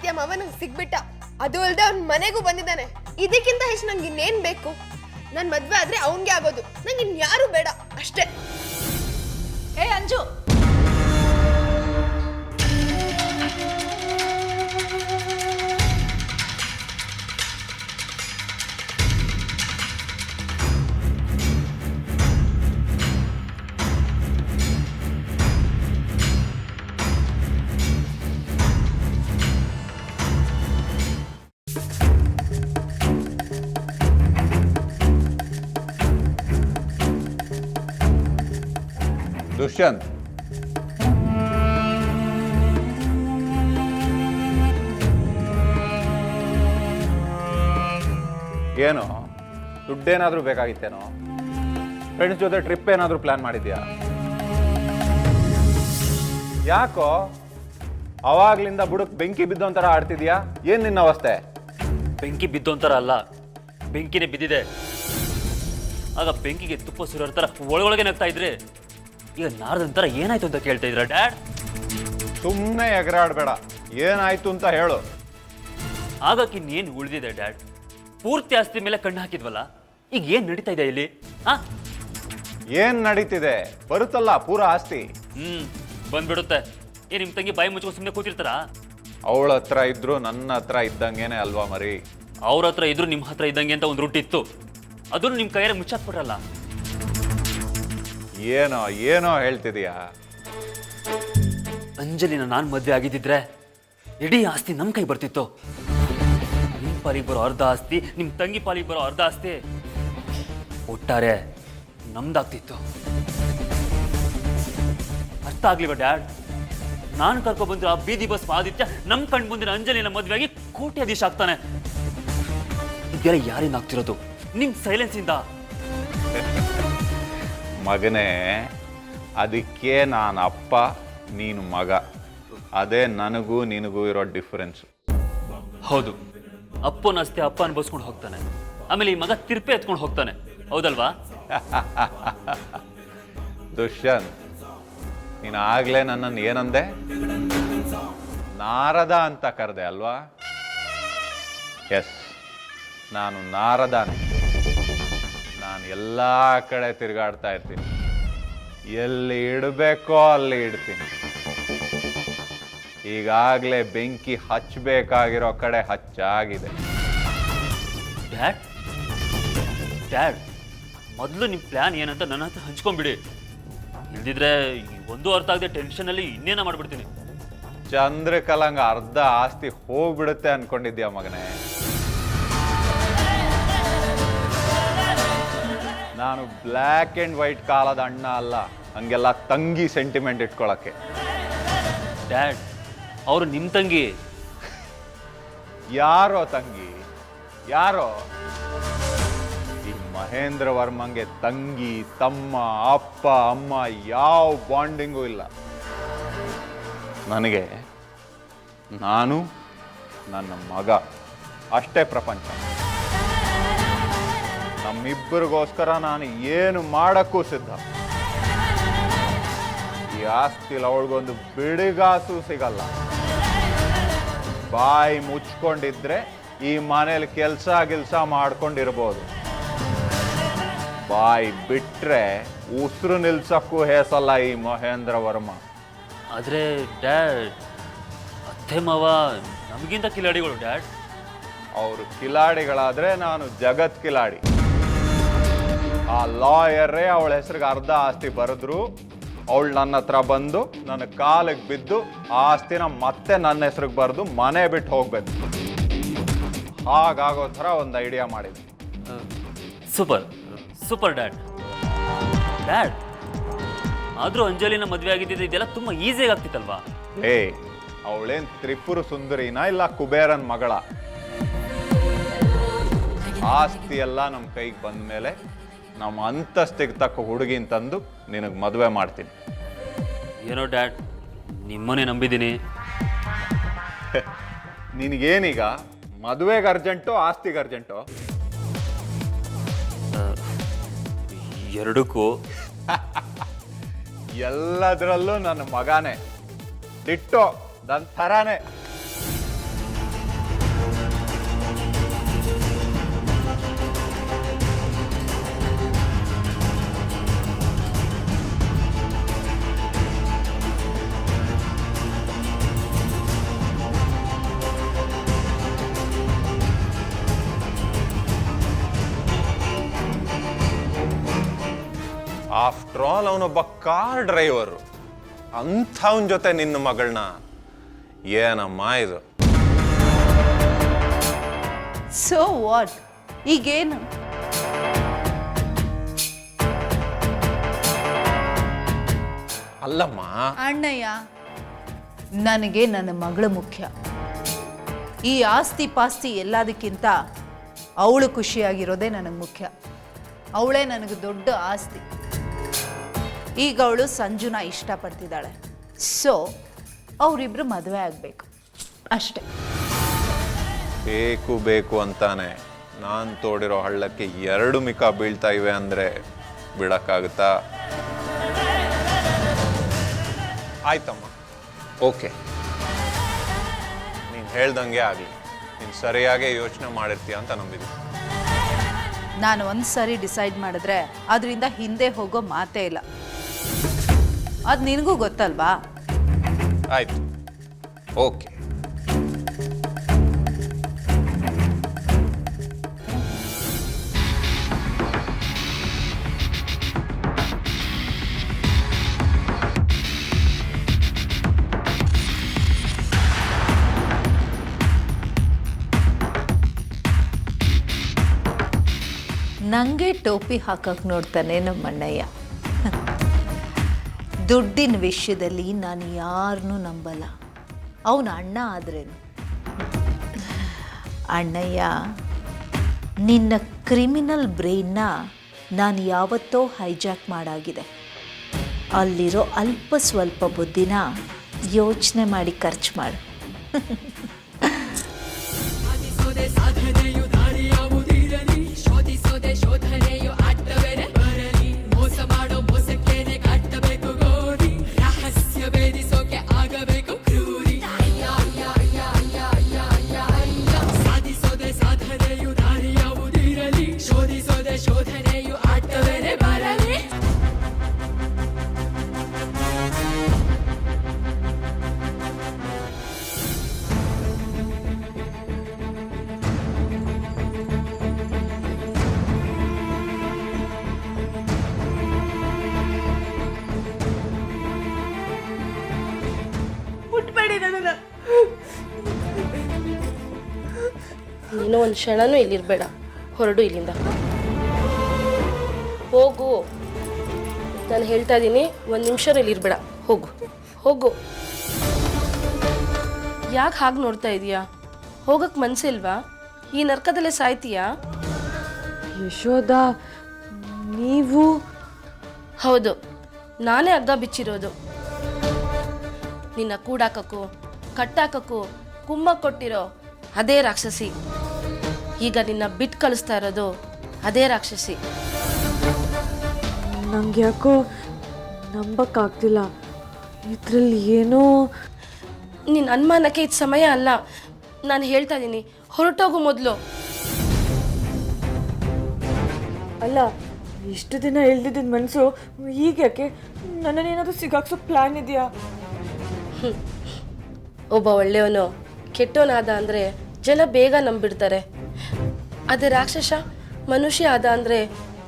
ರೀತಿಯ ಮಾವ ನಂಗೆ ಸಿಗ್ಬಿಟ್ಟ. ಅದು ಅಲ್ಲದೆ ಅವ್ನ ಮನೆಗೂ ಬಂದಿದ್ದಾನೆ. ಇದಕ್ಕಿಂತ ಹೆಚ್ಚು ನಂಗೆ ಇನ್ನೇನ್ ಬೇಕು? ನನ್ ಮದ್ವೆ ಆದ್ರೆ ಅವನ್ಗೆ ಆಗೋದು, ನಂಗೆ ಇನ್ಯಾರು ಬೇಡ ಅಷ್ಟೇ. ಏ ಅಂಜು, ದುಷ್ಯಂತ್, ಏನು ದುಡ್ಡೇನಾದ್ರೂ ಬೇಕಾಗಿತ್ತೇನೋ? ಫ್ರೆಂಡ್ಸ್ ಜೊತೆ ಟ್ರಿಪ್ ಏನಾದ್ರೂ ಪ್ಲಾನ್ ಮಾಡಿದ್ಯಾ? ಯಾಕೋ ಅವಾಗ್ಲಿಂದ ಬುಡಕ್ ಬೆಂಕಿ ಬಿದ್ದೊಂಥರ ಆಡ್ತಿದ್ಯಾ? ಏನ್ ನಿನ್ನ ಅವಸ್ಥೆ? ಬೆಂಕಿ ಬಿದ್ದೊಂಥರ ಅಲ್ಲ, ಬೆಂಕಿನೇ ಬಿದ್ದಿದೆ. ಆಗ ಬೆಂಕಿಗೆ ತುಪ್ಪ ಸುರಿಯೋ ಥರ ಒಳಗೊಳಗೆ ನಗ್ತಾ ಇದ್ರೆ, ಈಗ ನಾರದಂತರ ಏನಾಯ್ತು ಅಂತ ಕೇಳ್ತಾ ಇದ್ರ ಡ್ಯಾಡ್? ಸುಮ್ಮನೆ ಎಗರಾಡ್ಬೇಡ, ಏನಾಯ್ತು ಅಂತ ಹೇಳು. ಆಗಕ್ಕೆ ಇನ್ನೇನು ಉಳಿದಿದೆ ಡ್ಯಾಡ್? ಪೂರ್ತಿ ಆಸ್ತಿ ಮೇಲೆ ಕಣ್ಣು ಹಾಕಿದ್ವಲ್ಲ, ಈಗ ಏನ್ ನಡೀತಾ ಇದೆ ಇಲ್ಲಿ? ಏನ್ ನಡೀತಿದೆ? ಬರುತ್ತಲ್ಲ ಪೂರ ಆಸ್ತಿ. ಬಂದ್ಬಿಡುತ್ತೆ. ನಿಮ್ ತಂಗಿ ಬಾಯಿ ಮುಚ್ಕೊಂಡು ಸುಮ್ಮನೆ ಕೂತಿರ್ತಾರ? ಅವಳ ಹತ್ರ ಇದ್ರು ನನ್ನ ಹತ್ರ ಇದ್ದಂಗೇನೆ ಅಲ್ವಾ ಮರಿ? ಅವ್ರ ಹತ್ರ ಇದ್ರು ನಿಮ್ ಹತ್ರ ಇದ್ದಂಗೆ ಅಂತ ಒಂದು ರೂಟಿತ್ತು, ಅದನ್ನು ನಿಮ್ ಕೈಯಾರೆ ಮುಚ್ಚಾಕ್ಬಿಟ್ರಲ್ಲ. ಏನೋ ಏನೋ ಹೇಳ್ತಿದೀಯಾ? ಅಂಜಲಿನ ನಾನ್ ಮದ್ವೆ ಆಗಿದ್ದಿದ್ರೆ ಇಡೀ ಆಸ್ತಿ ನಮ್ ಕೈ ಬರ್ತಿತ್ತು. ನಿಮ್ ಪಾಲಿಗೆ ಬರೋ ಅರ್ಧ ಆಸ್ತಿ, ನಿಮ್ ತಂಗಿ ಪಾಲಿಗೆ ಬರೋ ಅರ್ಧ ಆಸ್ತಿ ಒಟ್ಟಾರೆ ನಮ್ದಾಗ್ತಿತ್ತು. ಅರ್ಥ ಆಗ್ಲಿವ ಡ್ಯಾಡ್? ನಾನು ಕರ್ಕೊಬಂದ್ರೆ ಆ ಬೀದಿ ಬಸ್ ಆದಿತ್ಯ ನಮ್ ಕಣ್ ಮುಂದಿನ ಅಂಜಲಿನ ಮದ್ವೆಯಾಗಿ ಕೋಟ್ಯಾಧೀಶ ಆಗ್ತಾನೆ. ಇದೆಲ್ಲ ಯಾರಿಂದ ಆಗ್ತಿರೋದು? ನಿಮ್ ಸೈಲೆನ್ಸ್ ಇಂದ. ಮಗನೇ, ಅದಕ್ಕೆ ನಾನು ಅಪ್ಪ, ನೀನು ಮಗ. ಅದೇ ನನಗೂ ನಿನಗೂ ಇರೋ ಡಿಫರೆನ್ಸ್. ಹೌದು, ಅಪ್ಪನಷ್ಟೇ ಅಪ್ಪ ಅನ್ಭವಿಸ್ಕೊಂಡು ಹೋಗ್ತಾನೆ, ಆಮೇಲೆ ಈ ಮಗ ತಿರ್ಪೆ ಎತ್ಕೊಂಡು ಹೋಗ್ತಾನೆ. ಹೌದಲ್ವಾ? ದುಷ್ಯಂತ್, ನೀನು ಆಗ್ಲೇ ನನ್ನನ್ನು ಏನಂದೆ? ನಾರದ ಅಂತ ಕರೆದೆ ಅಲ್ವಾ? ಎಸ್, ನಾನು ನಾರದಾನೆ. ನಾನು ಎಲ್ಲ ಕಡೆ ತಿರುಗಾಡ್ತಾ ಇರ್ತೀನಿ, ಎಲ್ಲಿ ಇಡಬೇಕೋ ಅಲ್ಲಿ ಇಡ್ತೀನಿ. ಈಗಾಗಲೇ ಬೆಂಕಿ ಹಚ್ಚಬೇಕಾಗಿರೋ ಕಡೆ ಹಚ್ಚಾಗಿದೆ. ಡ್ಯಾಡ್ ಡ್ಯಾಡ್ ಮೊದಲು ನಿಮ್ಮ ಪ್ಲಾನ್ ಏನಂತ ನನ್ನ ಹತ್ರ ಹಂಚ್ಕೊಂಡ್ಬಿಡಿ. ಇಲ್ದಿದ್ರೆ ಒಂದು ಅರ್ಥ ಆಗದೆ ಟೆನ್ಷನಲ್ಲಿ ಇನ್ನೇನ ಮಾಡ್ಬಿಡ್ತೀನಿ. ಚಂದ್ರಕಲಂಗ ಅರ್ಧ ಆಸ್ತಿ ಹೋಗ್ಬಿಡುತ್ತೆ ಅನ್ಕೊಂಡಿದ್ಯಾ ಮಗನೇ? ನಾನು ಬ್ಲ್ಯಾಕ್ ಆ್ಯಂಡ್ ವೈಟ್ ಕಾಲದ ಅಣ್ಣ ಅಲ್ಲ, ಹಂಗೆಲ್ಲ ತಂಗಿ ಸೆಂಟಿಮೆಂಟ್ ಇಟ್ಕೊಳಕ್ಕೆ. ಡ್ಯಾಡ್, ಅವರು ನಿಮ್ಮ ತಂಗಿ. ಯಾರೋ ತಂಗಿ? ಯಾರೋ? ಈ ಮಹೇಂದ್ರ ವರ್ಮಂಗೆ ತಂಗಿ, ತಮ್ಮ, ಅಪ್ಪ, ಅಮ್ಮ ಯಾವ ಬಾಂಡಿಂಗೂ ಇಲ್ಲ. ನನಗೆ ನಾನು, ನನ್ನ ಮಗ ಅಷ್ಟೇ ಪ್ರಪಂಚ. ನಮ್ಮಿಬ್ಬರಿಗೋಸ್ಕರ ನಾನು ಏನು ಮಾಡಕ್ಕೂ ಸಿದ್ಧ. ಈ ಆಸ್ತಿಲಿ ಅವಳಿಗೊಂದು ಬಿಡಿಗಾಸು ಸಿಗಲ್ಲ. ಬಾಯಿ ಮುಚ್ಕೊಂಡಿದ್ರೆ ಈ ಮನೇಲಿ ಕೆಲಸ ಮಾಡ್ಕೊಂಡಿರ್ಬೋದು. ಬಾಯಿ ಬಿಟ್ರೆ ಉಸಿರು ನಿಲ್ಸಕ್ಕೂ ಹೇಸಲ್ಲ ಈ ಮಹೇಂದ್ರ ವರ್ಮ. ಆದರೆ ಡ್ಯಾಡ್, ಅತ್ತೆ ಮಾವ ನಮಗಿಂತ ಕಿಲಾಡಿಗಳು ಡ್ಯಾಡ್. ಅವರು ಕಿಲಾಡಿಗಳಾದ್ರೆ ನಾನು ಜಗತ್ ಕಿಲಾಡಿ. ಆ ಲಾಯರೇ ಅವಳ ಹೆಸರಿಗೆ ಅರ್ಧ ಆಸ್ತಿ ಬರೆದ್ರು, ಅವಳು ನನ್ನ ಹತ್ರ ಬಂದು ನನ್ನ ಕಾಲಿಗೆ ಬಿದ್ದು ಆ ಆಸ್ತಿನ ಮತ್ತೆ ನನ್ನ ಹೆಸ್ರಿಗೆ ಬರೆದು ಮನೆ ಬಿಟ್ಟು ಹೋಗ್ಬೇಕು. ಹಾಗಾಗೋ ಥರ ಒಂದು ಐಡಿಯಾ ಮಾಡಿದ್ವಿ. Super super dad. ಡ್ಯಾಡ್, ಆದರೂ ಅಂಜಲಿನ ಮದುವೆ ಆಗಿದ್ದಿದ್ದು ಇದೆಲ್ಲ ತುಂಬ ಈಸಿಯಾಗಿ ಆಗ್ತಿತ್ತಲ್ವಾ? ಅವಳೇನ್ ತ್ರಿಪುರ ಸುಂದರಿನ ಇಲ್ಲ ಕುಬೇರನ್ ಮಗಳ? ಆಸ್ತಿ ಎಲ್ಲ ನಮ್ಮ ಕೈಗೆ ಬಂದ ಮೇಲೆ ನಮ್ಮ ಅಂತಸ್ತಿಗೆ ತಕ್ಕ ಹುಡುಗಿನ ತಂದು ನಿನಗೆ ಮದುವೆ ಮಾಡ್ತೀನಿ. ಏನೋ ಡ್ಯಾಡ್, ನಿಮ್ಮನ್ನೇ ನಂಬಿದ್ದೀನಿ. ನಿನಗೇನೀಗ ಮದುವೆಗೆ ಅರ್ಜೆಂಟು, ಆಸ್ತಿಗೆ ಅರ್ಜೆಂಟು? ಎರಡಕ್ಕೂ. ಎಲ್ಲದರಲ್ಲೂ ನನ್ನ ಮಗಾನೇ, ದಿಟ್ಟೋ ನನ್ನ ಥರಾನೇ. ಆಫ್ಟರ್ ಆಲ್ ಅವನೊಬ್ಬ ಕಾರ್ ಡ್ರೈವರು, ಅಂಥವನ ಜೊತೆ ನಿನ್ನ ಮಗಳನ್ನ ಏನಮ್ಮ ಇದು? ಸೊ ವಾಟ್, ಈಗೇನು? ಅಲ್ಲಮ್ಮ, ಅಣ್ಣಯ್ಯ, ನನಗೆ ನನ್ನ ಮಗಳು ಮುಖ್ಯ. ಈ ಆಸ್ತಿ ಪಾಸ್ತಿ ಎಲ್ಲದಕ್ಕಿಂತ ಅವಳು ಖುಷಿಯಾಗಿರೋದೇ ನನಗೆ ಮುಖ್ಯ. ಅವಳೇ ನನಗೆ ದೊಡ್ಡ ಆಸ್ತಿ. ಈಗ ಅವಳು ಸಂಜುನ ಇಷ್ಟಪಡ್ತಿದ್ದಾಳೆ. ಸೊ ಅವರಿಬ್ರು ಮದುವೆ ಆಗಬೇಕು ಅಷ್ಟೆ. ಬೇಕು ಬೇಕು ಅಂತಾನೆ ನಾನು ತೋಡಿರೋ ಹಳ್ಳಕ್ಕೆ 2 ಮಿಕ ಬೀಳ್ತಾ ಇವೆ ಅಂದರೆ ಬಿಡಕ್ಕಾಗುತ್ತಾ? ಆಯ್ತಮ್ಮ, ಓಕೆ, ನೀನು ಹೇಳ್ದಂಗೆ ಆಗಲಿ. ನೀನು ಸರಿಯಾಗಿ ಯೋಚನೆ ಮಾಡಿರ್ತೀಯ ಅಂತ ನಂಬಿದ್ದೀನಿ. ನಾನು ಒಂದು ಸರಿ ಡಿಸೈಡ್ ಮಾಡಿದ್ರೆ ಅದರಿಂದ ಹಿಂದೆ ಹೋಗೋ ಮಾತೇ ಇಲ್ಲ. ಅದು ನಿನಗೂ ಗೊತ್ತಲ್ವಾ? ಆಯ್ತು, ಓಕೆ. ನನಗೆ ಟೋಪಿ ಹಾಕಕ್ಕೆ ನೋಡ್ತಾನೆ ನಮ್ಮ ಅಣ್ಣಯ್ಯ. ದುಡ್ಡಿನ ವಿಷಯದಲ್ಲಿ ನಾನು ಯಾರನ್ನೂ ನಂಬಲ್ಲ. ಅವನ ಅಣ್ಣ ಆದ್ರೇನು. ಅಣ್ಣಯ್ಯ, ನಿನ್ನ ಕ್ರಿಮಿನಲ್ ಬ್ರೈನ್ನ ನಾನು ಯಾವತ್ತೋ ಹೈಜಾಕ್ ಮಾಡಾಗಿದೆ. ಅಲ್ಲಿರೋ ಅಲ್ಪ ಸ್ವಲ್ಪ ಬುದ್ಧಿನ ಯೋಚನೆ ಮಾಡಿ ಖರ್ಚು ಮಾಡು. ಶೋಧನೆಯು ಅಡ್ಡವೇನೆ ಬರಲಿ, ಮೋಸ ಮಾಡೋ ಮೋಸಕ್ಕೇನೆ ಕಟ್ಟಬೇಕು ಗೋರಿ, ರಹಸ್ಯ ಭೇದಿಸೋಕೆ ಆಗಬೇಕು ಕ್ರೂರಿ. ಸಾಧಿಸೋದೆ ಸಾಧನೆಯು ದಾರಿ ಯಾವುದಿರಲಿ, ಶೋಧಿಸೋದೆ ಶೋಧನೆಯು ಅಡ್ಡವೇನೆ ಬರಲಿ. ನೀನು ಒಂದು ಕ್ಷಣನೂ ಇಲ್ಲಿರ್ಬೇಡ, ಹೊರಡು ಇಲ್ಲಿಂದ, ಹೋಗು. ನಾನು ಹೇಳ್ತಾ ಇದ್ದೀನಿ, 1 ನಿಮಿಷ ಇಲ್ಲಿರ್ಬೇಡ, ಹೋಗು ಹೋಗು. ಯಾಕೆ ಹಾಗೆ ನೋಡ್ತಾ ಇದೀಯಾ? ಹೋಗಕ್ಕೆ ಮನಸ್ಸಿಲ್ವಾ? ಈ ನರ್ಕದಲ್ಲೇ ಸಾಯ್ತೀಯಾ? ಯಶೋದ, ನೀವು? ಹೌದು, ನಾನೇ ಹಗ್ಗ ಬಿಚ್ಚಿರೋದು. ನಿನ್ನ ಕೂಡಾಕಕ್ಕೂ ಕಟ್ಟಾಕಕ್ಕೂ ಕುಮ್ಮ ಕೊಟ್ಟಿರೋ ಅದೇ ರಾಕ್ಷಸಿ ಈಗ ನಿನ್ನ ಬಿಟ್ಟು ಕಳಿಸ್ತಾ ಇರೋದು ಅದೇ ರಾಕ್ಷಸಿ. ನಂಗೆ ಯಾಕೋ ನಂಬಕ್ಕಾಗ್ತಿಲ್ಲ. ಇದರಲ್ಲಿ ಏನೋ. ನಿನ್ನ ಅನುಮಾನಕ್ಕೆ ಇದು ಸಮಯ ಅಲ್ಲ. ನಾನು ಹೇಳ್ತಾ ಇದ್ದೀನಿ, ಹೊರಟೋಗು ಮೊದಲು. ಅಲ್ಲ, ಇಷ್ಟು ದಿನ ಇಲ್ದಿದ್ದ ಮನಸ್ಸು ಈಗ ಯಾಕೆ? ನನ್ನನ್ನೇನಾದರೂ ಸಿಗಾಕ್ಸೋ ಪ್ಲಾನ್ ಇದೆಯಾ? ಒಬ್ಬ ಒಳ್ಳೆಯವನು ಕೆಟ್ಟವನಾದ ಅಂದರೆ ಜನ ಬೇಗ ನಂಬಿಡ್ತಾರೆ. ಅದೇ ರಾಕ್ಷಸ ಮನುಷ್ಯ ಆದ ಅಂದರೆ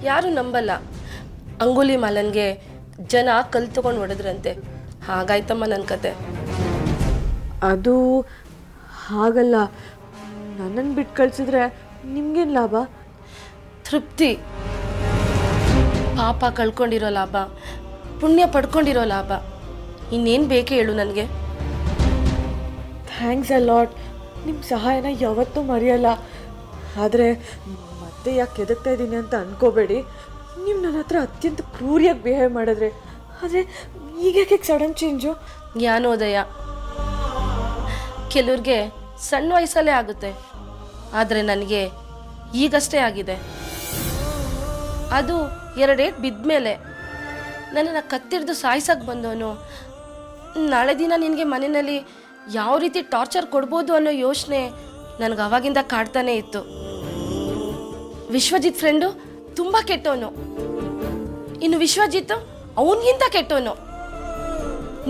ಯಾರು ನಂಬಲ್ಲ. ಅಂಗುಲಿ ಮಾಲನ್ಗೆ ಜನ ಕಲ್ ತಗೊಂಡು ಹೊಡೆದ್ರಂತೆ. ಹಾಗಾಯ್ತಮ್ಮ ನನ್ನ ಕತೆ. ಅದು ಹಾಗಲ್ಲ. ನನ್ನನ್ನು ಬಿಟ್ಟು ಕಳಿಸಿದ್ರೆ ನಿಮ್ಗೇನು ಲಾಭ? ತೃಪ್ತಿ. ಪಾಪ ಕಳ್ಕೊಂಡಿರೋ ಲಾಭ, ಪುಣ್ಯ ಪಡ್ಕೊಂಡಿರೋ ಲಾಭ. ಇನ್ನೇನು ಬೇಕೇ ಹೇಳು ನನಗೆ? Thanks a lot. ನಿಮ್ಮ ಸಹಾಯನ ಯಾವತ್ತೂ ಮರೆಯಲ್ಲ. ಆದರೆ ಮತ್ತೆ ಯಾಕೆ ಕೆದಕ್ತಾ ಇದ್ದೀನಿ ಅಂತ ಅನ್ಕೋಬೇಡಿ. ನೀವು ನನ್ನ ಹತ್ರ ಅತ್ಯಂತ ಕ್ರೂರಿಯಾಗಿ ಬಿಹೇವ್ ಮಾಡಿದ್ರೆ. ಆದರೆ ಈಗ ಯಾಕೆ ಸಡನ್ ಚೇಂಜು? ಜ್ಞಾನೋದಯ ಕೆಲವ್ರಿಗೆ ಸಣ್ಣ ವಯಸ್ಸಲ್ಲೇ ಆಗುತ್ತೆ, ಆದರೆ ನನಗೆ ಈಗಷ್ಟೇ ಆಗಿದೆ. ಅದು 2 ಏಟ್ ಬಿದ್ದ ಮೇಲೆ. ನನ್ನನ್ನು ಕತ್ತಿಡ್ದು ಸಾಯಿಸಕ್ಕೆ ಬಂದವನು ನಾಳೆ ದಿನ ನಿನಗೆ ಮನೆಯಲ್ಲಿ ಯಾವ ರೀತಿ ಟಾರ್ಚರ್ ಕೊಡ್ಬೋದು ಅನ್ನೋ ಯೋಚನೆ ನನಗೆ ಅವಾಗಿಂದ ಕಾಡ್ತಾನೆ ಇತ್ತು. ವಿಶ್ವಜಿತ್ ಫ್ರೆಂಡು ತುಂಬ ಕೆಟ್ಟವನು. ಇನ್ನು ವಿಶ್ವಜಿತ್ ಅವನಿಗಿಂತ ಕೆಟ್ಟವನು.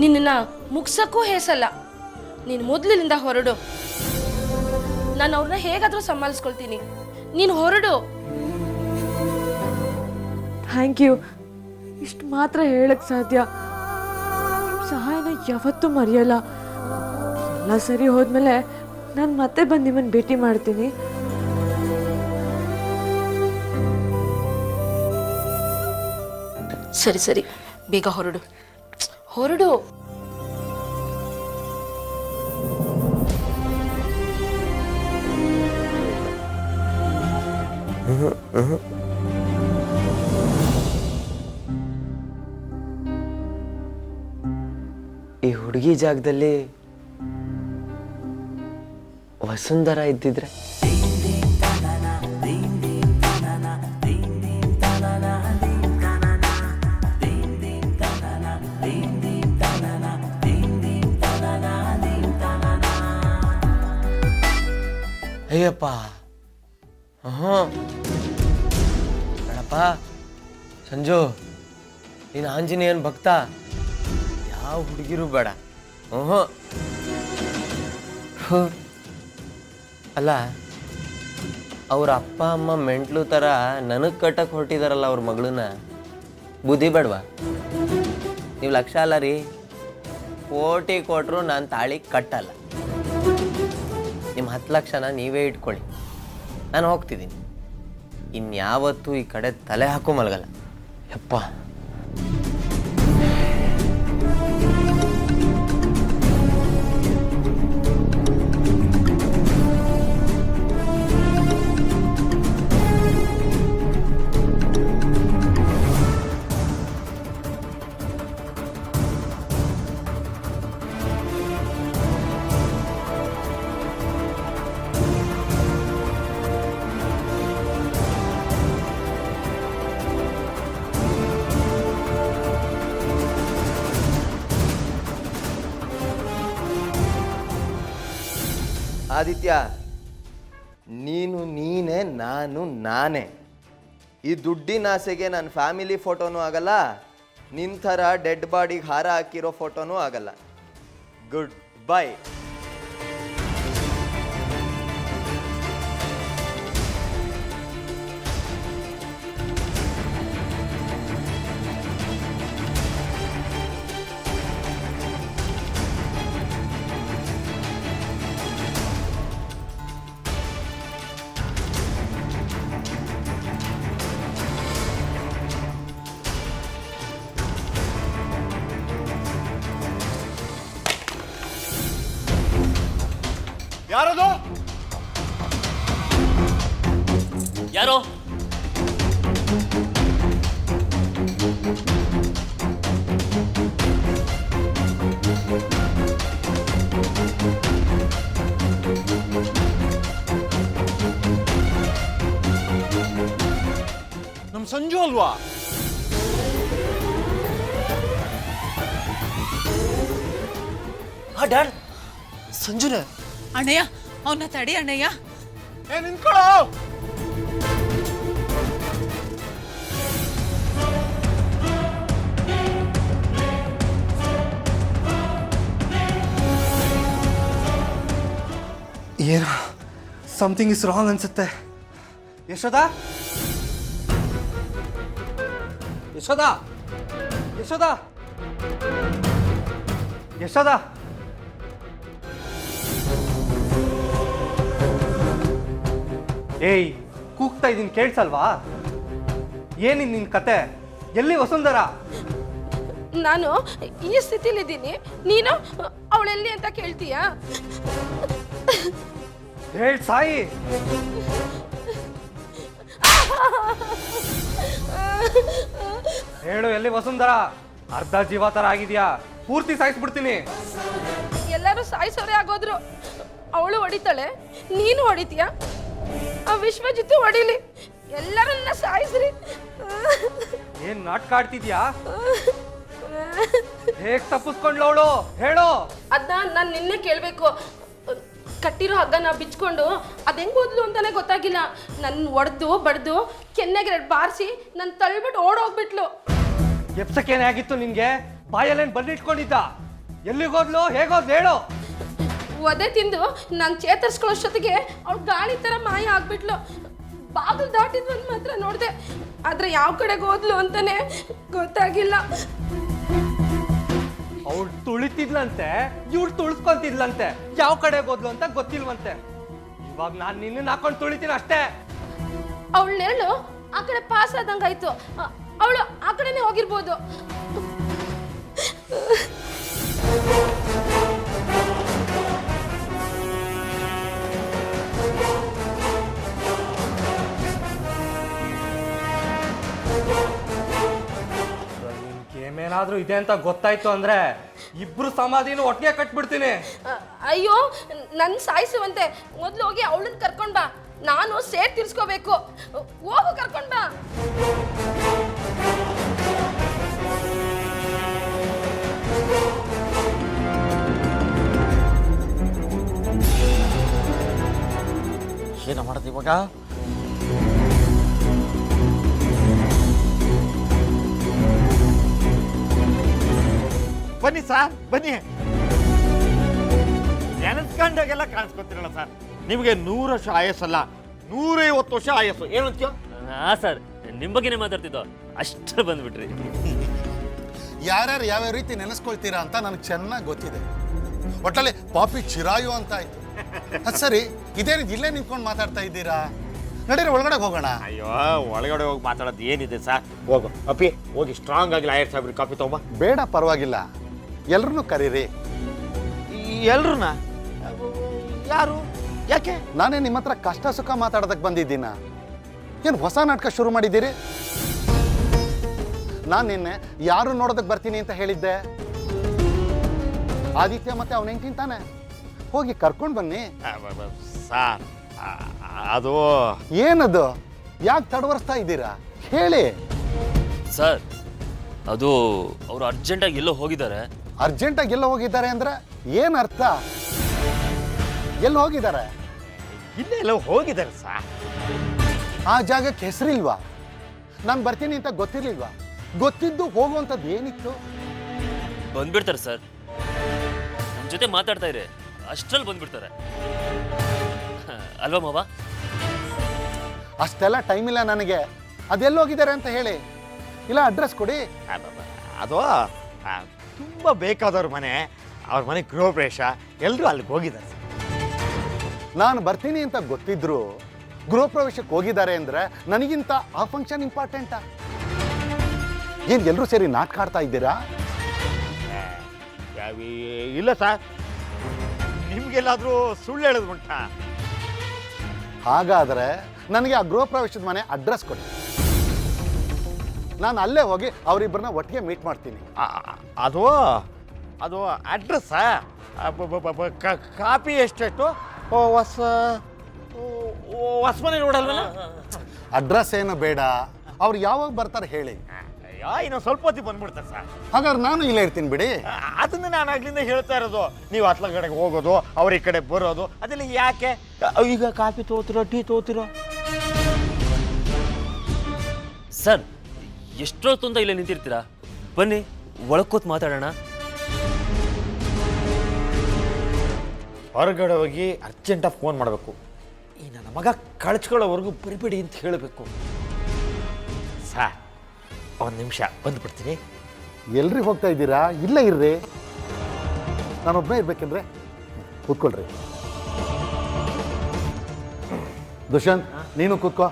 ನಿನ್ನನ್ನು ಮುಗ್ಸಕ್ಕೂ ಹೇಸಲ್ಲ. ನೀನು ಮೊದಲಿನಿಂದ ಹೊರಡು. ನಾನು ಅವ್ರನ್ನ ಹೇಗಾದರೂ ಸಂಭಾಲಿಸ್ಕೊಳ್ತೀನಿ. ನೀನು ಹೊರಡು. Thank you. ಇಷ್ಟು ಮಾತ್ರ ಹೇಳಕ್ಕೆ ಸಾಧ್ಯ. ನಿಮ್ಮ ಸಹಾಯನ ಯಾವತ್ತೂ ಮರೆಯಲ್ಲ. ಎಲ್ಲ ಸರಿ ಹೋದ್ಮೇಲೆ ನಾನು ಮತ್ತೆ ಬಂದು ನಿಮ್ಮನ್ನು ಭೇಟಿ ಮಾಡ್ತೀನಿ. ಸರಿ ಸರಿ, ಬೇಗ ಹೊರಡು ಹೊರಡು. ಈ ಹುಡುಗಿ ಜಾಗದಲ್ಲಿ ವಸುಂಧರ ಇದ್ದಿದ್ರೆ ಅಯ್ಯಪ್ಪ. ಬೇಡಪ್ಪ ಸಂಜು, ನೀನು ಆಂಜನೇಯನ್ ಭಕ್ತ. ಯಾವ ಹುಡುಗಿರು ಬೇಡ. ಅಲ್ಲ, ಅವ್ರ ಅಪ್ಪ ಅಮ್ಮ ಮೆಂಟ್ಲು ಥರ ನನಗೆ ಕಟ್ಟಕ್ಕೆ ಹೊರಟಿದಾರಲ್ಲ ಅವ್ರ ಮಗಳನ್ನ. ಬುದ್ಧಿ ಬೇಡವಾ? ನೀವು ಲಕ್ಷ ಅಲ್ಲ ರೀ, ಕೋಟಿ ಕೊಟ್ಟರು ನಾನು ತಾಳಿ ಕಟ್ಟಲ್ಲ. ನಿಮ್ಮ 10 ಲಕ್ಷನ ನೀವೇ ಇಟ್ಕೊಳ್ಳಿ, ನಾನು ಹೋಗ್ತಿದ್ದೀನಿ. ಇನ್ಯಾವತ್ತೂ ಈ ಕಡೆ ತಲೆ ಹಾಕೋ ಮಲಗಲ್ಲ. ಯಪ್ಪ. ಆದಿತ್ಯ, ನೀನು ನೀನೇ, ನಾನು ನಾನೇ. ಈ ದುಡ್ಡಿನ ಆಸೆಗೆ ನನ್ನ ಫ್ಯಾಮಿಲಿ ಫೋಟೋನೂ ಆಗಲ್ಲ, ನಿನ್ನ ಥರ ಡೆಡ್ ಬಾಡಿಗೆ ಹಾರ ಹಾಕಿರೋ ಫೋಟೋನೂ ಆಗಲ್ಲ. Good bye. ಯಾರದು? ಯಾರೋ? ನಮ್ ಸಂಜು ಅಲ್ವಾ? ಡ್ಯಾಡ್, ಸಂಜುನೇ. ಅಣ್ಣಯ್ಯ, ಅವನ್ನ ತಡಿ ಅಣ್ಣಯ್ಯ. ನಿಂತ್ಕೊಳ್ಳೋ. ಏನೋ ಸಮಥಿಂಗ್ ಇಸ್ ರಾಂಗ್ ಅನ್ಸುತ್ತೆ. ಯಶೋದ, ಯಶೋದ, ಯಶೋದ, ಯಶೋದ. ಏಯ್, ಕೂಗ್ತಾ ಇದ್ದೀನಿ, ಕೇಳಿಸಲ್ವಾ? ಏನಿದ್ ನಿನ್ ಕತೆ? ಎಲ್ಲಿ ವಸುಂಧರ? ನಾನು ಈ ಸ್ಥಿತಿಲಿದ್ದೀನಿ, ನೀನು ಅವಳೆಲ್ಲಿ ಅಂತ ಕೇಳ್ತೀಯಾ? ಹೇಳ್ ಸಾಯಿ. ಹೇಳು, ಎಲ್ಲಿ ವಸುಂಧರ? ಅರ್ಧ ಜೀವ ತರ ಆಗಿದ್ಯಾ, ಪೂರ್ತಿ ಸಾಯಿಸ್ಬಿಡ್ತೀನಿ. ಎಲ್ಲರೂ ಸಾಯಿಸೋರೆ ಆಗೋದ್ರು, ಅವಳು ಹೊಡಿತಾಳೆ, ನೀನು ಹೊಡಿತೀಯ. ಆ ವಿಶ್ವಜಿತ್ತು ಹೊಡಿಲಿ, ಎಲ್ಲರನ್ನ ಸಾಯಿಸ್ರಿ. ಏನ್ ನಾಟಕ ಆಡ್ತಿದ್ಯಾ? ಹೇಗ್ ತಪ್ಪಿಸ್ಕೊಂಡ್ಲು ಅವಳು? ಹೇಳು. ಅದನ್ನ ನಾನು ನಿನ್ನೆ ಕೇಳಬೇಕು. ಕಟ್ಟಿರೋ ಹಗ್ಗನ ಬಿಚ್ಕೊಂಡು ಅದು ಹೆಂಗೆ ಹೋದ್ಲು ಅಂತಾನೆ ಗೊತ್ತಾಗಿಲ್ಲ. ನನ್ನ ಒಡೆದು ಬಡ್ದು ಕೆನ್ನೆಗೆ 2 ಬಾರಿಸಿ ನನ್ನ ತಳ್ಬಿಟ್ಟು ಓಡೋಗ್ಬಿಟ್ಲು. ಎಪ್ಸಕ್ಕೇನೆ ಆಗಿತ್ತು ನಿನ್ಗೆ? ಬಾಯಲ್ಲೇನು ಬಂದಿಟ್ಕೊಂಡಿದ್ದ? ಎಲ್ಲಿಗೋದ್ಲು, ಹೇಗೋದ್ಲು ಹೇಳು. ಒದೆ ತಿಂದು ನಾನು ಚೇತರಿಸ್ಕೊಳ್ಳೋಷ್ಟೊತ್ತಿಗೆ ಅವಳು ಗಾಳಿ ಥರ ಮಾಯ ಆಗ್ಬಿಟ್ಲು. ಬಾಗಿಲು ದಾಟಿದ್ವನ್ ಮಾತ್ರ ನೋಡಿದೆ, ಆದ್ರೆ ಯಾವ ಕಡೆಗೆ ಹೋದ್ಲು ಅಂತಾನೆ ಗೊತ್ತಾಗಿಲ್ಲ. ಅವಳು ತುಳಿತಿದ್ಲಂತೆ, ಇವಳು ತುಳಿಸ್ಕೊಂತಿದ್ಲಂತೆ, ಯಾವ ಕಡೆಗೆ ಹೋದ್ಲು ಅಂತ ಗೊತ್ತಿಲ್ವಂತೆ. ಇವಾಗ ನಾನು ನಿನ್ನ ಹಾಕೊಂಡು ತುಳಿತೀನಿ ಅಷ್ಟೇ. ಅವಳ ನೆರಳು ಆ ಕಡೆ ಪಾಸ್ ಆದಂಗಾಯ್ತು, ಅವಳು ಆ ಕಡೆನೆ ಹೋಗಿರ್ಬೋದು. ಏನಾದ್ರೂ ಇದೆ ಅಂತ ಗೊತ್ತಾಯ್ತು ಅಂದ್ರೆ ಇಬ್ರು ಸಮಾಧಿನೂ ಒಟ್ಟಿಗೆ ಕಟ್ಬಿಡ್ತೀನಿ. ಅಯ್ಯೋ, ನನ್ ಸಾಯಿಸುವಂತೆ ಮೊದ್ಲು ಹೋಗಿ ಅವಳನ್ನ ಕರ್ಕೊಂಡ್ ಬಾ, ನಾನು ಸೇರ್ ತೀರ್ಸ್ಕೋಬೇಕು. ಹೋಗು, ಕರ್ಕೊಂಡ್ ಬಾ. ಏನ ಮಾಡೋದು ಇವಾಗ? ಬನ್ನಿ ಸರ್, ಬನ್ನಿ. ನೆನೆಸ್ಕೊಂಡಾಗೆಲ್ಲ ಕಾಣಿಸ್ಕೊತೀರಲ್ಲ ಸರ್. ನಿಮಗೆ 100 ವರ್ಷ ಆಯಸ್ಸಲ್ಲ, 150 ವರ್ಷ ಆಯಸ್ಸು. ಏನಂತೀಯೋ? ಹಾಂ ಸರ್, ನಿಮ್ಮ ಬಗ್ಗೆನೇ ಮಾತಾಡ್ತಿದ್ದೋ, ಅಷ್ಟೇ ಬಂದ್ಬಿಟ್ರಿ. ಯಾರ್ಯಾರು ಯಾವ್ಯಾವ ರೀತಿ ನೆನೆಸ್ಕೊಳ್ತೀರಾ ಅಂತ ನನಗೆ ಚೆನ್ನಾಗಿ ಗೊತ್ತಿದೆ. ಒಟ್ಟಲ್ಲಿ ಪಾಪಿ ಚಿರಾಯು ಅಂತ ಆಯ್ತು. ಅದು ಸರಿ, ಇದೇನಿದು ಇಲ್ಲೇ ನಿಂತ್ಕೊಂಡು ಮಾತಾಡ್ತಾ ಇದ್ದೀರಾ? ನಡೀರಿ ಒಳಗಡೆ ಹೋಗೋಣ. ಅಯ್ಯೋ, ಒಳಗಡೆ ಹೋಗಿ ಮಾತಾಡೋದು ಏನಿದೆ ಸರ್? ಹೋಗು ಅಪ್ಪಿ, ಹೋಗಿ ಸ್ಟ್ರಾಂಗ್ ಆಗಿ ಲಾಯರ್ ಸಾಹೇಬ್ರಿಗೆ ಕಾಫಿ ತಗೊಂಬ. ಬೇಡ, ಪರವಾಗಿಲ್ಲ, ಎಲ್ರನ್ನೂ ಕರೀರಿ. ಎಲ್ರನ್ನ? ಯಾರು? ಯಾಕೆ? ನಾನೇ ನಿಮ್ಮ ಹತ್ರ ಕಷ್ಟ ಸುಖ ಮಾತಾಡೋದಕ್ಕೆ ಬಂದಿದ್ದೀನ? ಏನು ಹೊಸ ನಾಟಕ ಶುರು ಮಾಡಿದ್ದೀರಿ? ನಾನು ನಿನ್ನೆ ಯಾರು ನೋಡೋದಕ್ಕೆ ಬರ್ತೀನಿ ಅಂತ ಹೇಳಿದ್ದೆ? ಆದಿತ್ಯ ಮತ್ತೆ ಅವನ ಹೆಂಡ್ತಿ ತಾನೆ, ಹೋಗಿ ಕರ್ಕೊಂಡು ಬನ್ನಿ. ಸರ್, ಅದು ಏನದು? ಯಾಕೆ ತಡವರಿಸ್ತಾ ಇದ್ದೀರಾ? ಹೇಳಿ. ಸರ್, ಅದು ಅವರು ಅರ್ಜೆಂಟಾಗಿ ಎಲ್ಲೋ ಹೋಗಿದ್ದಾರೆ. ಅರ್ಜೆಂಟಾಗಿ ಎಲ್ಲ ಹೋಗಿದ್ದಾರೆ ಅಂದ್ರೆ ಏನು ಅರ್ಥ? ಎಲ್ಲಿ ಹೋಗಿದ್ದಾರೆ? ಇಲ್ಲೇ ಎಲ್ಲ ಹೋಗಿದ್ದಾರೆ ಸರ್. ಆ ಜಾಗಕ್ಕೆ ಹೆಸರಿಲ್ವಾ? ನಾನು ಬರ್ತೀನಿ ಅಂತ ಗೊತ್ತಿರ್ಲಿಲ್ವಾ? ಗೊತ್ತಿದ್ದು ಹೋಗುವಂಥದ್ದು ಏನಿತ್ತು? ಬಂದ್ಬಿಡ್ತಾರೆ ಸರ್, ನಮ್ಮ ಜೊತೆ ಮಾತಾಡ್ತಾ ಇರಿ, ಅಷ್ಟ್ರಲ್ಲಿ ಬಂದ್ಬಿಡ್ತಾರೆ ಅಲ್ವಾ ಮಾವ? ಅಷ್ಟೆಲ್ಲ ಟೈಮ್ ಇಲ್ಲ ನನಗೆ. ಅದೆಲ್ಲಿ ಹೋಗಿದ್ದಾರೆ ಅಂತ ಹೇಳಿ, ಇಲ್ಲ ಅಡ್ರೆಸ್ ಕೊಡಿ. ಅದು ತುಂಬ ಬೇಕಾದವ್ರ ಮನೆ, ಅವ್ರ ಮನೆ ಗೃಹ ಪ್ರವೇಶ, ಎಲ್ಲರೂ ಅಲ್ಲಿಗೆ ಹೋಗಿದ್ದಾರೆ ಸರ್. ನಾನು ಬರ್ತೀನಿ ಅಂತ ಗೊತ್ತಿದ್ರು ಗೃಹ ಪ್ರವೇಶಕ್ಕೆ ಹೋಗಿದ್ದಾರೆ ಅಂದರೆ ನನಗಿಂತ ಆ ಫಂಕ್ಷನ್ ಇಂಪಾರ್ಟೆಂಟಾ? ಏನು ಎಲ್ಲರೂ ಸೇರಿ ನಾಟಕ ಆಡ್ತಾ ಇದ್ದೀರಾ? ಇಲ್ಲ ಸರ್, ನಿಮ್ಗೆಲ್ಲಾದ್ರೂ ಸುಳ್ಳು ಹೇಳೋದು ಉಂಟಾ? ಹಾಗಾದರೆ ನನಗೆ ಆ ಗೃಹ ಪ್ರವೇಶದ ಮನೆ ಅಡ್ರೆಸ್ ಕೊಡಿ. ನಾನು ಅಲ್ಲೇ ಹೋಗಿ ಅವರಿಬ್ಬರನ್ನ ಒಟ್ಟಿಗೆ ಮೀಟ್ ಮಾಡ್ತೀನಿ. ಅದು ಅದು ಅಡ್ರೆಸ್ ಕಾಪಿ ಎಷ್ಟೆಷ್ಟು? ಹೊಸಮನೆ ರೋಡಲ್ವಲ್ಲ? ಅಡ್ರೆಸ್ ಏನು ಬೇಡ, ಅವ್ರು ಯಾವಾಗ ಬರ್ತಾರೆ ಹೇಳಿ. ಇನ್ನೊಂದು ಸ್ವಲ್ಪ ಹೊತ್ತಿಗೆ ಬಂದ್ಬಿಡ್ತಾರೆ ಸರ್. ಹಾಗಾದ್ರೆ ನಾನು ಇಲ್ಲೇ ಇರ್ತೀನಿ ಬಿಡಿ. ಅದನ್ನ ನಾನು ಆಗ್ಲಿಂದ ಹೇಳ್ತಾ ಇರೋದು. ನೀವು ಅತ್ಲ ಕಡೆಗೆ ಹೋಗೋದು, ಅವ್ರ ಈ ಕಡೆ ಬರೋದು, ಅದೆಲ್ಲ ಯಾಕೆ? ಈಗ ಕಾಫಿ ತಗೋತಿರೋ, ಟೀ ತಗೋತಿರೋ? ಸರ್, ಎಷ್ಟೊತ್ತೊಂದ ಇಲ್ಲೇ ನಿಂತಿರ್ತೀರಾ? ಬನ್ನಿ ಒಳಗೆ ಕೂತ್ ಮಾತಾಡೋಣ. ಹೊರಗಡೆ ಹೋಗಿ ಅರ್ಜೆಂಟಾಗಿ ಫೋನ್ ಮಾಡಬೇಕು. ಈ ನನ್ನ ಮಗ ಕಳ್ಸ್ಕೊಳ್ಳೋವರೆಗೂ ಬರಿಬೇಡಿ ಅಂತ ಹೇಳಬೇಕು. ಸರ್, ಒಂದು ನಿಮಿಷ ಬಂದುಬಿಡ್ತೀನಿ. ಎಲ್ರಿಗೆ ಹೋಗ್ತಾ ಇದ್ದೀರಾ? ಇಲ್ಲೇ ಇರ್ರಿ, ನಾನೊಬ್ಬನೇ ಇರ್ಬೇಕಂದ್ರೆ ಕೂತ್ಕೊಳ್ರಿ. ದುಷ್ಯಂತ್, ನೀನು ಕೂತ್ಕೋ.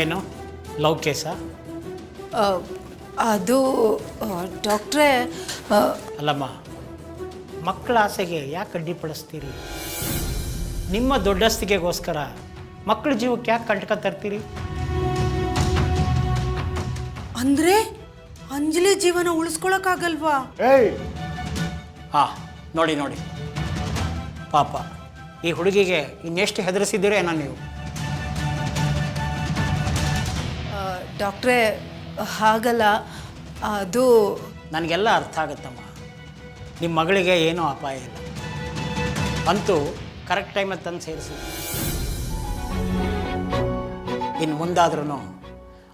ಏನು ಲವ್ ಕೇಸಾ? ಅದು ಡಾಕ್ಟ್ರೇ, ಅಲ್ಲಮ್ಮ, ಮಕ್ಕಳ ಆಸೆಗೆ ಯಾಕೆ ಅಡ್ಡಿಪಡಿಸ್ತೀರಿ? ನಿಮ್ಮ ದೊಡ್ಡಸ್ತಿಗೆಗೋಸ್ಕರ ಮಕ್ಕಳ ಜೀವಕ್ಕೆ ಯಾಕೆ ಕಂಟಕ ತರ್ತೀರಿ? ಅಂದ್ರೆ ಅಂಜಲಿ ಜೀವನ ಉಳಿಸ್ಕೊಳಕ್ಕಾಗಲ್ವಾ? ಹಾಂ, ನೋಡಿ ನೋಡಿ, ಪಾಪ ಈ ಹುಡುಗಿಗೆ ಇನ್ನೆಷ್ಟು ಹೆದರಿಸಿದ್ದೀರೇನೋ ನೀವು. ಡಾಕ್ಟ್ರೇ ಹಾಗಲ್ಲ, ಅದು ನನಗೆಲ್ಲ ಅರ್ಥ ಆಗುತ್ತಮ್ಮ. ನಿಮ್ಮ ಮಗಳಿಗೆ ಏನೂ ಅಪಾಯ ಇಲ್ಲ, ಅಂತೂ ಕರೆಕ್ಟ್ ಟೈಮಲ್ಲಿ ತಂದು ಸೇರಿಸಿ. ಇನ್ನು ಮುಂದಾದ್ರೂ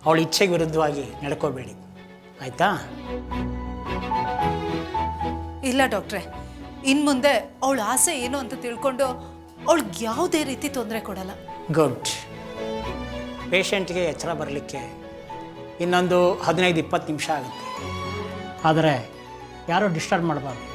ಅವಳ ಇಚ್ಛೆಗೆ ವಿರುದ್ಧವಾಗಿ ನಡ್ಕೋಬೇಡಿ, ಆಯಿತಾ? ಇಲ್ಲ ಡಾಕ್ಟ್ರೆ, ಇನ್ನು ಮುಂದೆ ಅವಳ ಆಸೆ ಏನು ಅಂತ ತಿಳ್ಕೊಂಡು ಅವಳಿಗೆ ಯಾವುದೇ ರೀತಿ ತೊಂದರೆ ಕೊಡಲ್ಲ. ಗುಡ್. ಪೇಷಂಟ್ಗೆ ಎಚ್ಚರ ಬರಲಿಕ್ಕೆ ಇನ್ನೊಂದು 15-20 ನಿಮಿಷ ಆಗುತ್ತೆ, ಆದರೆ ಯಾರೂ ಡಿಸ್ಟರ್ಬ್ ಮಾಡಬಾರ್ದು.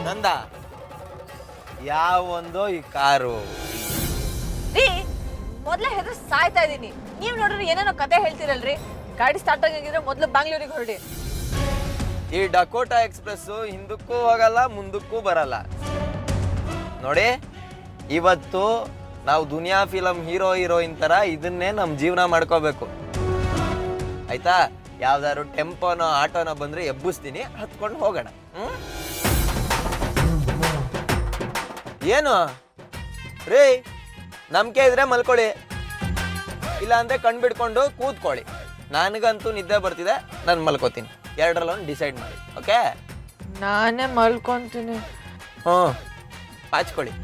ನಂದ, ಯಾವೊಂದೋ ಈ ಕಾರು. ಮೊದ್ಲೇ ಹೆದ್ರ ಸಾಯ್ತಾ ಇದೀನಿ. ನೀವ್ ನೋಡ್ರಿ ಏನೇನೋ ಕತೆ ಹೇಳ್ತಿರಲ್ರಿ. ಗಾಡಿ ಸ್ಟಾರ್ಟ್ ಆಗಿದ್ರೆ ಮೊದ್ಲು ಬ್ಯಾಂಗ್ಳೂರಿಗೆ ಹೊರಡಿ. ಈ ಡಕೋಟಾ ಎಕ್ಸ್ಪ್ರೆಸ್ ಹಿಂದಕ್ಕೂ ಹೋಗಲ್ಲ ಮುಂದಕ್ಕೂ ಬರಲ್ಲ. ನೋಡಿ, ಇವತ್ತು ನಾವು ದುನಿಯಾ ಫಿಲಮ್ ಹೀರೋಯಿನ್ ತರ ಇದನ್ನೇ ನಮ್ಮ ಜೀವನ ಮಾಡ್ಕೋಬೇಕು, ಆಯ್ತಾ? ಯಾವ್ದಾದ್ರು ಟೆಂಪೋನೋ ಆಟೋನೋ ಬಂದ್ರೆ ಎಬ್ಬಿಸ್ತೀನಿ, ಹತ್ಕೊಂಡು ಹೋಗೋಣ. ಏನು ರೀ, ನಂಬಿಕೆ ಇದ್ರೆ ಮಲ್ಕೊಳ್ಳಿ, ಇಲ್ಲ ಅಂದ್ರೆ ಕಣ್ ಬಿಡ್ಕೊಂಡು ಕೂತ್ಕೊಳ್ಳಿ. ನನಗಂತೂ ನಿದ್ದೆ ಬರ್ತಿದೆ, ನಾನು ಮಲ್ಕೋತೀನಿ. ಎರಡರಲ್ಲೊಂದು ಡಿಸೈಡ್ ಮಾಡಿ, ಓಕೆ? ನಾನೇ ಮಲ್ಕೊಂತೀನಿ. ಹ್ಞೂ, ಪಾಚ್ಕೊಳ್ಳಿ.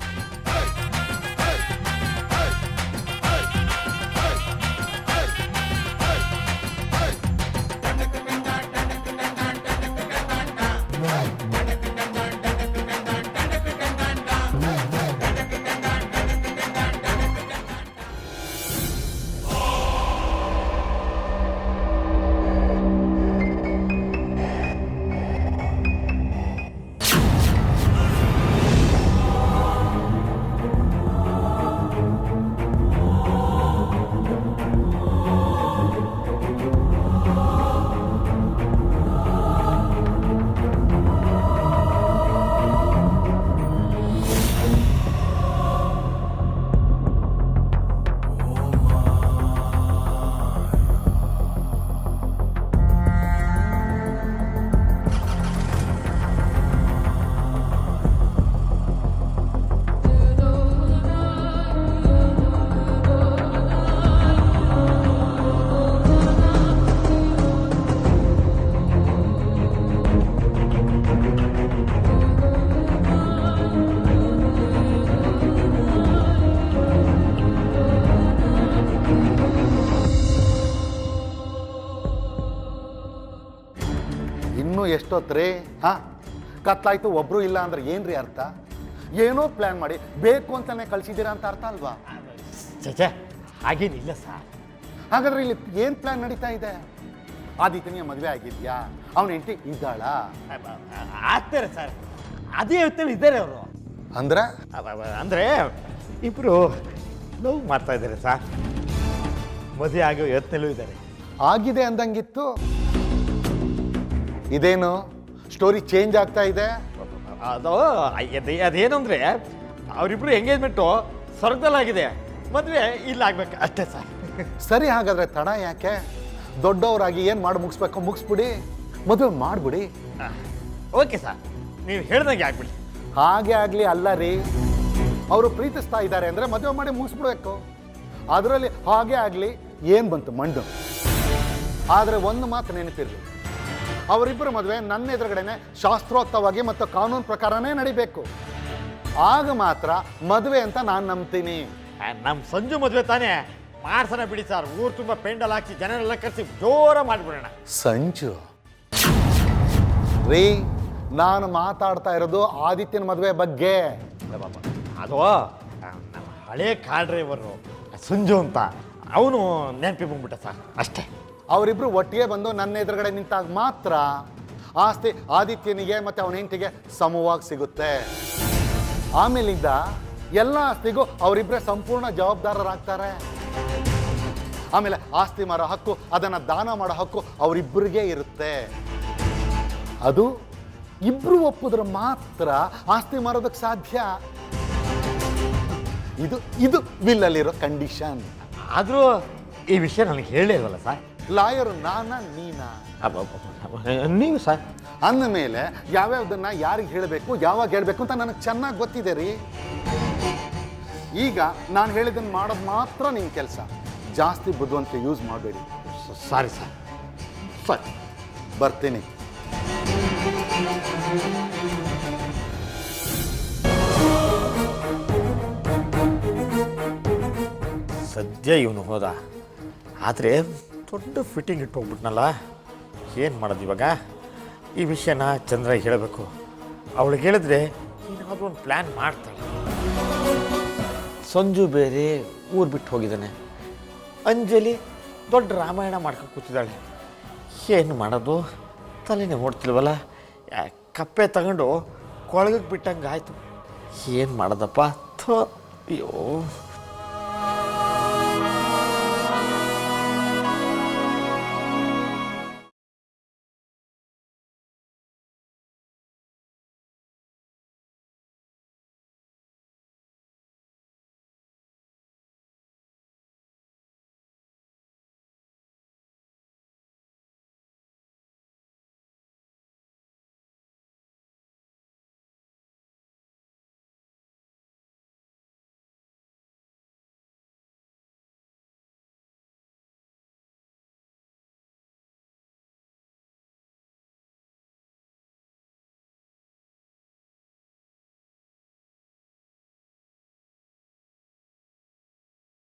ಎಷ್ಟೊತ್ತ್ರಿ? ಹಾಂ, ಕತ್ಲಾಯ್ತು, ಒಬ್ರು ಇಲ್ಲ ಅಂದ್ರೆ ಏನ್ರಿ ಅರ್ಥ? ಏನೋ ಪ್ಲ್ಯಾನ್ ಮಾಡಿ ಬೇಕು ಅಂತಾನೆ ಕಳ್ಸಿದ್ದೀರಾ ಅಂತ ಅರ್ಥ ಅಲ್ವಾ? ಚಚೆ, ಹಾಗೇನಿಲ್ಲ ಸರ್. ಹಾಗಾದ್ರೆ ಇಲ್ಲಿ ಏನು ಪ್ಲ್ಯಾನ್ ನಡೀತಾ ಇದೆ? ಆದಿತ್ಯನಿಗೆ ಮದುವೆ ಆಗಿದ್ಯಾ? ಅವನ ಹೆಂಡತಿ ಇದ್ದಾಳ? ಆಗ್ತಾರೆ ಸರ್, ಅದೇ ಹೇಳ್ತೇವೆ ಇದ್ದಾರೆ ಅವರು. ಅಂದ್ರೆ ಅಂದರೆ ಇಬ್ಬರು ಲವ್ ಮಾಡ್ತಾ ಇದ್ದಾರೆ ಸರ್. ಮದುವೆ ಆಗೋ ಯತ್ನಲ್ಲೂ ಇದ್ದಾರೆ. ಆಗಿದೆ ಅಂದಂಗಿತ್ತು, ಇದೇನು ಸ್ಟೋರಿ ಚೇಂಜ್ ಆಗ್ತಾ ಇದೆ? ಅದು ಅದೇನು ಅಂದರೆ ಅವರಿಬ್ಬರು ಎಂಗೇಜ್ಮೆಂಟು ಸ್ವರ್ಗದಲ್ಲಾಗಿದೆ, ಮದುವೆ ಇಲ್ಲಾಗಬೇಕು ಅಷ್ಟೇ ಸರ್. ಸರಿ, ಹಾಗಾದ್ರೆ ತಡ ಯಾಕೆ? ದೊಡ್ಡವರಾಗಿ ಏನು ಮಾಡಿ ಮುಗಿಸ್ಬೇಕು ಮುಗಿಸ್ಬಿಡಿ, ಮದುವೆ ಮಾಡಿಬಿಡಿ. ಓಕೆ ಸರ್, ನೀವು ಹೇಳ್ದಂಗೆ ಆಗ್ಬಿಡಿ. ಹಾಗೆ ಆಗಲಿ. ಅಲ್ಲ ರೀ, ಅವರು ಪ್ರೀತಿಸ್ತಾ ಇದ್ದಾರೆ ಅಂದರೆ ಮದುವೆ ಮಾಡಿ ಮುಗಿಸ್ಬಿಡ್ಬೇಕು. ಅದರಲ್ಲಿ ಹಾಗೆ ಆಗಲಿ ಏನು ಬಂತು ಮಂಡು. ಆದರೆ ಒಂದು ಮಾತು ನೆನಪಿರಲಿ, ಅವರಿಬ್ಬರ ಮದುವೆ ನನ್ನ ಎದುರುಗಡೆನೆ ಶಾಸ್ತ್ರೋಕ್ತವಾಗಿ ಮತ್ತು ಕಾನೂನು ಪ್ರಕಾರನೇ ನಡಿಬೇಕು. ಆಗ ಮಾತ್ರ ಮದುವೆ ಅಂತ ನಾನು ನಂಬ್ತೀನಿ. ನಮ್ಮ ಸಂಜು ಮದುವೆ ತಾನೇ, ಮಾಡ್ಸೋಣ ಬಿಡಿ ಸರ್. ಊರು ತುಂಬ ಪೆಂಡಲ್ ಹಾಕಿ ಜನರೆಲ್ಲ ಕರೆಸಿ ಜೋರ ಮಾಡಿಬಿಡೋಣ. ಸಂಜು ರೀ, ನಾನು ಮಾತಾಡ್ತಾ ಇರೋದು ಆದಿತ್ಯನ ಮದುವೆ ಬಗ್ಗೆ. ಅದು ನಮ್ಮ ಹಳೆ ಕಾರ್ ಡ್ರೈವರು ಸಂಜು ಅಂತ, ಅವನು ನೆನಪಿ ಬಂದ್ಬಿಟ್ಟ ಸರ್, ಅಷ್ಟೇ. ಅವರಿಬ್ರು ಒಟ್ಟಿಗೆ ಬಂದು ನನ್ನ ಎದುರುಗಡೆ ನಿಂತಾಗ ಮಾತ್ರ ಆಸ್ತಿ ಆದಿತ್ಯನಿಗೆ ಮತ್ತು ಅವನ ಹೆಂಡತಿಗೆ ಸಮವಾಗಿ ಸಿಗುತ್ತೆ. ಆಮೇಲಿಂದ ಎಲ್ಲ ಆಸ್ತಿಗೂ ಅವರಿಬ್ಬರೇ ಸಂಪೂರ್ಣ ಜವಾಬ್ದಾರರಾಗ್ತಾರೆ. ಆಮೇಲೆ ಆಸ್ತಿ ಮಾರೋ ಹಕ್ಕು, ಅದನ್ನು ದಾನ ಮಾಡೋ ಹಕ್ಕು ಅವರಿಬ್ಬರಿಗೆ ಇರುತ್ತೆ. ಅದು ಇಬ್ರು ಒಪ್ಪಿದ್ರೆ ಮಾತ್ರ ಆಸ್ತಿ ಮಾರೋದಕ್ಕೆ ಸಾಧ್ಯ. ಇದು ಇದು ವಿಲ್ಲಲ್ಲಿರೋ ಕಂಡೀಷನ್. ಆದರೂ ಈ ವಿಷಯ ನನಗೆ ಹೇಳಿಲ್ವಲ್ಲ ಸರ್. ಲಾಯರು ನಾನಾ ನೀನಾ? ನೀವು ಸರ್ ಅಂದಮೇಲೆ ಯಾವ್ಯಾವ್ದನ್ನ ಯಾರಿಗೆ ಹೇಳಬೇಕು ಯಾವಾಗ ಹೇಳಬೇಕು ಅಂತ ನನಗೆ ಚೆನ್ನಾಗಿ ಗೊತ್ತಿದೆ ರೀ. ಈಗ ನಾನು ಹೇಳಿದ್ದನ್ನು ಮಾಡೋದು ಮಾತ್ರ ನಿಮ್ಮ ಕೆಲಸ. ಜಾಸ್ತಿ ಬುದ್ಧಿವಂತಿಕೆ ಯೂಸ್ ಮಾಡಬೇಡಿ. Sorry sir. ಸರಿ, ಬರ್ತೀನಿ. ಸದ್ಯ ಇವನು ಹೋದ, ಆದರೆ ದೊಡ್ಡ ಫಿಟ್ಟಿಂಗ್ ಇಟ್ಟು ಹೋಗ್ಬಿಟ್ನಲ್ಲ. ಏನು ಮಾಡೋದು ಇವಾಗ? ಈ ವಿಷಯನ ಚಂದ್ರಗೆ ಹೇಳಬೇಕು. ಅವಳಿಗೆ ಹೇಳಿದ್ರೆ ಏನಾದರೂ ಒಂದು ಪ್ಲ್ಯಾನ್ ಮಾಡ್ತಾಳೆ. ಸಂಜು ಬೇರೆ ಊರು ಬಿಟ್ಟು ಹೋಗಿದ್ದಾನೆ. ಅಂಜಲಿ ದೊಡ್ಡ ರಾಮಾಯಣ ಮಾಡ್ಕೊಂಡು ಕೂತಿದ್ದಾಳೆ. ಏನು ಮಾಡೋದು? ತಲೆನೇ ಓಡ್ತಿಲ್ವಲ್ಲ. ಕಪ್ಪೆ ತಗೊಂಡು ಕೊಳಗಕ್ಕೆ ಬಿಟ್ಟಂಗೆ ಆಯಿತು. ಏನು ಮಾಡೋದಪ್ಪ? ಥೋ, ಅಯ್ಯೋ.